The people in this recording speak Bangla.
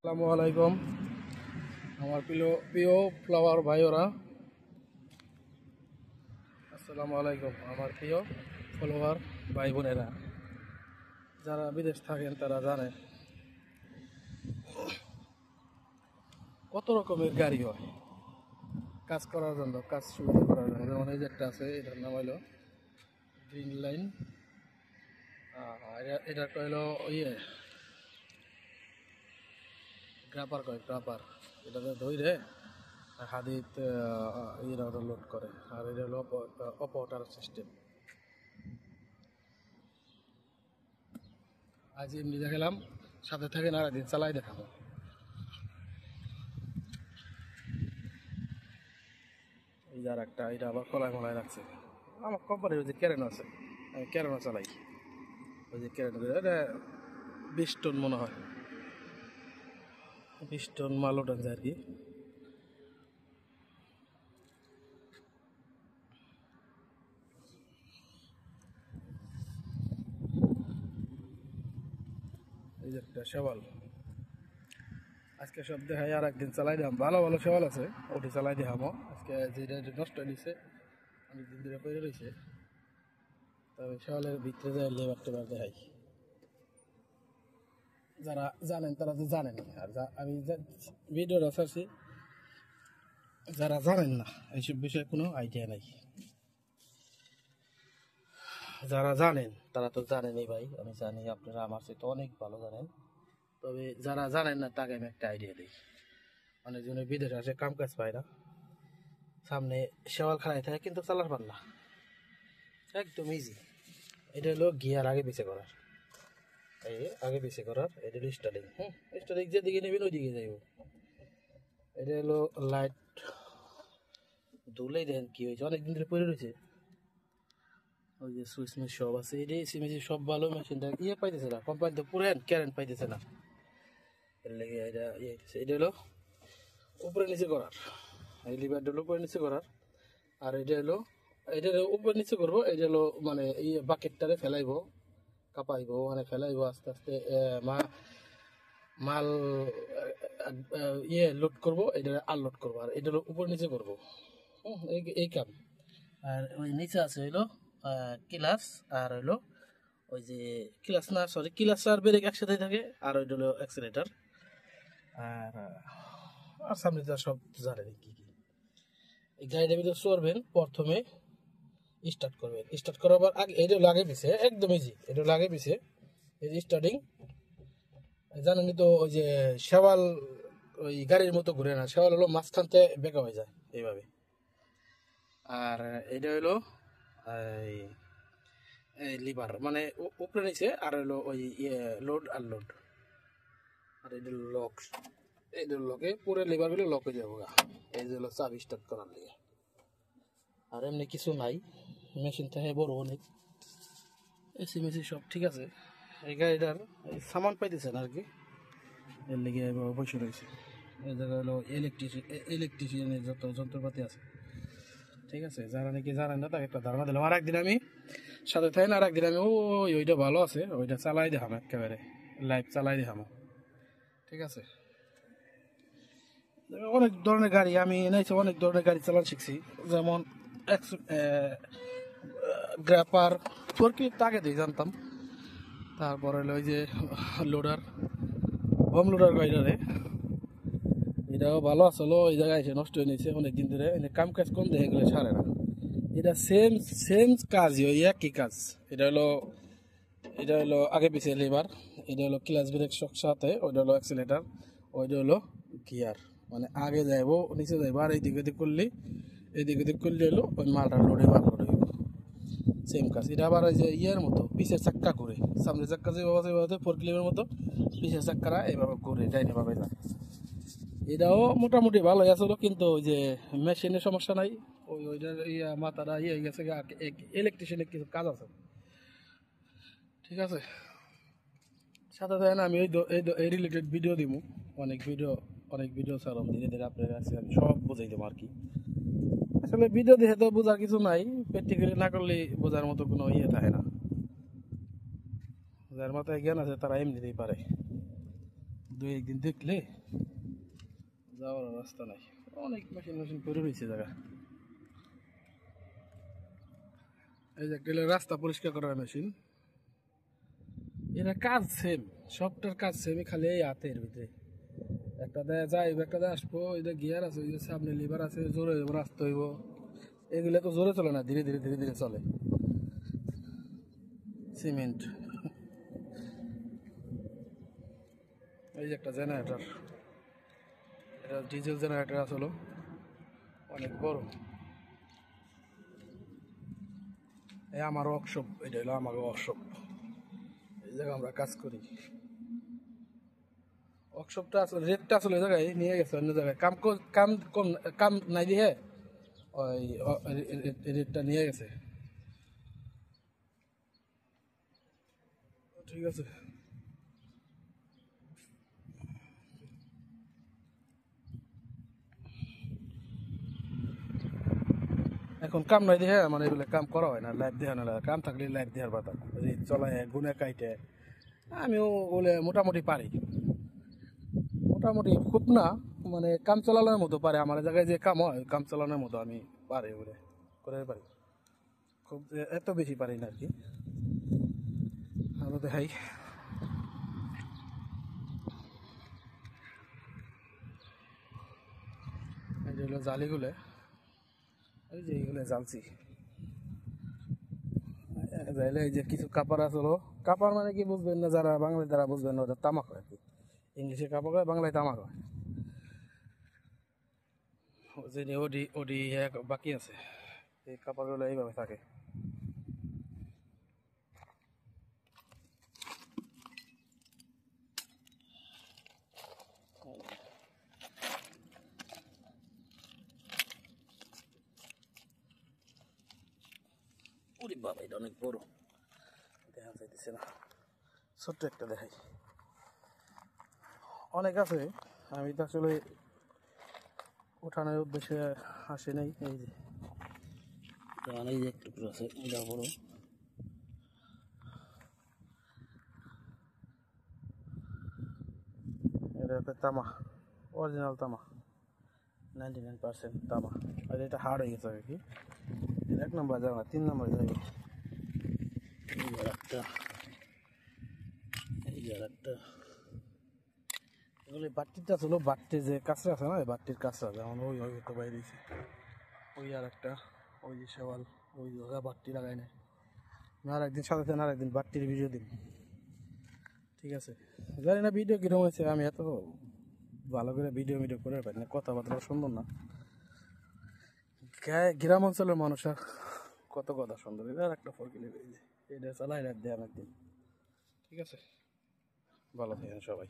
আসসালামু আলাইকুম আমার প্রিয় প্রিয় ফ্লাওয়ার ভাইওরা। আসসালামু আলাইকুম আমার প্রিয় ফলোয়ার ভাই বোনেরা, যারা বিদেশ থাকেন তারা জানেন কত রকমের গাড়ি হয় কাজ করার জন্য, কাজ সুবিধা করার জন্য। যেমন এই যে একটা আছে, এটার নাম হলো গ্রিন লাইন। এটা হলো ইয়ে গ্রাপার কয় গ্রাপার, এটাতে ধরে হাদিত ইয়েরা লোড করে। আর এটা হলো অপওয়াটার সিস্টেম। আজ এমনি দেখালাম, সাথে থাকেন আর একদিন চালাই দেখাবো। এই যার একটা, এটা আবার খোলায় মোলায় রাখছে। আমার কোম্পানির ওই যে ক্যারেন আছে, আমি ক্যারেনও চালাই। ওই যে ক্যারেন, এটা 20 টন মনে হয়, 20 টন মাল ওঠান যায় আর কি। এই যে একটা শেওয়াল, আজকে সব দেখাই, আর একদিন চালাই দিলাম। ভালো ভালো শেওয়াল আছে, ওটি চালাই দিলামও আজকে। যেটা নষ্ট হয়ে নিছে অনেকদিন ধরে পড়ে রয়েছে, তবে শেওয়ালের ভিতরে যায় লেবার টেবার দেখাই। যারা জানেন তারা তো জানেন, আর আমি ভিডিওটা ছাড়ছি, যারা জানেন না এইসব বিষয়ে কোনো আইডিয়া নাই। যারা জানেন তারা তো জানেনই ভাই, আমি জানি আপনারা আমার সাথে অনেক ভালো জানেন। তবে যারা জানেন না তাকে আমি একটা আইডিয়া দিই। অনেকজনে বিদেশে আসে, কাম কাজ পায় না, সামনে শেওয়াল খাড়াই থাকে কিন্তু চালার পার না। একদম ইজি। এটা হলো গিয়ার আগে পিছে করার, এই আগে পিছে করার। এটা হলো স্টার্টিং। স্টার্টিং যেদিকে নেবেন ওই দিকে যাইব। এটা হলো লাইট, ধুলেই দেখেন কি হয়েছে, অনেকদিন ধরে পড়ে রয়েছে। ওই যে সুইচ মিচ সব আছে, এটাই সিমেজি সব ভালো। মেশিনটা ইয়ে পাইতেছে না, কোম্পানিতে পুরেন কারেন্ট পাইতেছে না, এর লেগে এটা ইয়ে হইতেছে। এটা হলো উপরে নিচে করার, এই লিভারটা হলো উপরে নিচে করার। আর এটা হলো উপরে নিচে করবো। এটা হলো মানে ইয়ে বাকেটটারে ফেলাইবো, কাঁপাইবো, মানে ফেলাইবো আস্তে আস্তে। মাল ইয়ে লোড করবো, এটা আনলোড করবো। আর এটা হলো উপরে নিচে করবো, এই কাম। আর ওই নিচে আছে হইলো ক্লাস, আর হইলো ওই যে ক্লাস না, সরি, ক্লাস আর ব্রেক একসাথে থাকে। আর ওইটা হলো অ্যাক্সিলেটার। আর আর সামনে তো সব জানেন কি কি। এই গাড়িটার ভিতরে চড়বেন, প্রথমে স্টার্ট করবেন। স্টার্ট করার আগে এটা লাগে পিছে, একদম ইজি। এটা লাগে পিছে, এই যে স্টার্টিং। জানেনই তো ওই যে শেওয়াল ওই গাড়ির মতো ঘুরে না, শেওয়াল হলো মাঝখানতে বেঁকা হয়ে যায় এইভাবে। আর এটা হলো এই লিভার, মানে উপরে নিচে। আর হলো ওই ইয়ে লোড আনলোড। আর এটা লক, এটা লকে পুরো লিভারগুলো লক হয়ে যাবো। এই যে হলো চাবি স্টার্ট করার লিগে। আর এমনি কিছু নাই, মেশিন থেকে বড় অনেক, এসি মেসি সব ঠিক আছে। এই গাড়িটার সামান পাইতেছেন আর কি, এর লিগে বসে রয়েছে। এই জায়গায় হলো ইলেকট্রিশিয়ানের যত যন্ত্রপাতি আছে, ঠিক আছে। যারা নাকি জানেন না তাকে একটা ধারণা দিলাম। আর একদিন আমি সাথে থাকেন, আর একদিন আমি ওইটা ভালো আছে, ওইটা চালাই দেখাম, একেবারে লাইভ চালাই দেখাম, ঠিক আছে। অনেক ধরনের গাড়ি আমি এনেছি, অনেক ধরনের গাড়ি চালানো শিখছি। যেমন গ্র্যাপার, ফোরক্লিফট আগে দিয়ে জানতাম। তারপরে হলো ওই যে লোডার, হোম লোডার গাড়িটারে, এটাও ভালো আসলো। ওই জায়গায় এসে নষ্ট হয়ে নিয়েছে অনেকদিন ধরে, কাম কাজ কম দেখে গেলে সারে না। এটা সেম সেম কাজই, ওই একই কাজ। এটা হলো আগে পিছিয়ে লিভার, এটা হলো ক্লাচ ব্রেক সাথে, ওইটা হলো অ্যাক্সিলেটার, ওইটা হলো গিয়ার। মানে আগে যাইবো নিচে যাইবো, আর এইদিক ওদিক করলে হলো ওই মালটা লোডে বার লোড হইব। সেম কাজ। এটা আবার ওই যে ইয়ের মতো পিছের চাক্কা ঘুরে, সামনের চাক্কা যেভাবে ফোরক্লিফের মতো পিছের চাক্কারা এইভাবে ঘুরে যায়নি ভাবে যায়। এটাও মোটামুটি ভালো আসলো, কিন্তু ওই যে মেশিনের সমস্যা নাই। ওইটার মাথাটা ইয়ে হয়ে গেছে, ইলেকট্রিশিয়ানের কিছু কাজ আছে, ঠিক আছে। সাথে থাকেন, আমি এই রিলেটেড ভিডিও দিব, অনেক ভিডিও ছাড়াম ধীরে ধীরে আপনার কাছে আমি সব বুঝাই দেবো আর কি। আসলে ভিডিও দেখে তো বোঝার কিছু নাই, প্র্যাকটিক্যালি না করলে বোঝার মতো কোনো ইয়ে থাকে না। যার মাথায় জ্ঞান আছে তারা এমনিতেই পারে। দুই একদিন দেখলে যাওয়ার রাস্তা নাই, অনেক মেশিন মেশিন পড়ে রয়েছে জায়গা। এই যে একটা রাস্তা পরিষ্কার করার মেশিন, এরা কাজ সেম, সবটার কাজ সেমই, খালি এই হাতের ভিতরে একটা দেয় যাই একটা দেয় আসবো, এটা গিয়ার আছে, ওই যে সামনে লিভার আছে, জোরে আসতে হইব। এগুলো তো জোরে চলে না, ধীরে ধীরে ধীরে ধীরে চলে। সিমেন্ট। এই যে একটা জেনারেটর, এটা ডিজেল জেনারেটর আসলো, অনেক বড়। এই আমার ওয়ার্কশপ, এটা হলো আমার ওয়ার্কশপ, এই জায়গায় আমরা কাজ করি। ওয়ার্কশপটা আসলে রেটটা আসলে এই জায়গায় নিয়ে গেছে অন্য জায়গায়, কাম কাম কম, কাম নাই দিয়ে ওই রেটটা নিয়ে গেছে। ঠিক আছে, এখন কাম নাই দিয়ে মানে এগুলো কাম করা হয় না, লাইভ দেওয়া না, কাম থাকলে লাইভ দেওয়ার কথা চলে গুনে কাইটে। আমিও বলে মোটামুটি পারি, মোটামুটি খুব না, মানে কাম চালানোর মতো পারে। আমার জায়গায় যে কাম হয় কাম চালানোর মতো আমি পারি, বলে করে পারি, খুব এত বেশি পারি না আর কি। আরো দেখাই, এই যে হলো জালিগুলো, এই যে এইগুলো জ্বালছি যাইলে। এই যে কিছু কাপড় আসলো, কাপড় মানে কি বুঝবেন না যারা বাংলায়, তারা বুঝবেন না, ওটা তামাক হয় আর কি। ইংলিশে কাপড় হয়, বাংলায় তামাক হয়। যে ওডি ওডি বাকি আছে, এই কাপড়গুলো এইভাবে থাকে। ওরে বাবা, এটা অনেক বড়, দেখা যাইতেছে না, ছোট্ট একটা দেখাই। অনেক আছে, আমি তো আসলে উঠানোর উদ্দেশ্যে আসে নাই। এই যে এই যে একটু আছে, এটা বড়। এটা হচ্ছে তামা, অরিজিনাল তামা, 99% তামা। আর এটা হার্ড হয়ে গেছে আর কি, এক নম্বর যাবে না, 3 নম্বর যাবে। এই যে একটা, এই যে একটা, এগুলো বাট্টিটা ছিল, বাট্টির যে কাঁচরা আছে না, বাট্টির কাঁচরা যেমন ওই ওই তো বাইরেছে। ওই আর একটা, ওই যে শেওয়াল, ওই জায়গা বাট্টি লাগাই নাই। আর একদিন সাথে দেন, আর একদিন বাট্টির ভিডিও দিন, ঠিক আছে? জানি না ভিডিও কিরকম হয়েছে, আমি এত ভালো করে ভিডিও করে পারি না, কথাবার্তা সুন্দর না। গ্রাম অঞ্চলের মানুষ আর কত কথা সুন্দর। আর একটা ফরকিলে এটা চালাই রাখ দেয় একদিন, ঠিক আছে? ভালো থাকেন সবাই।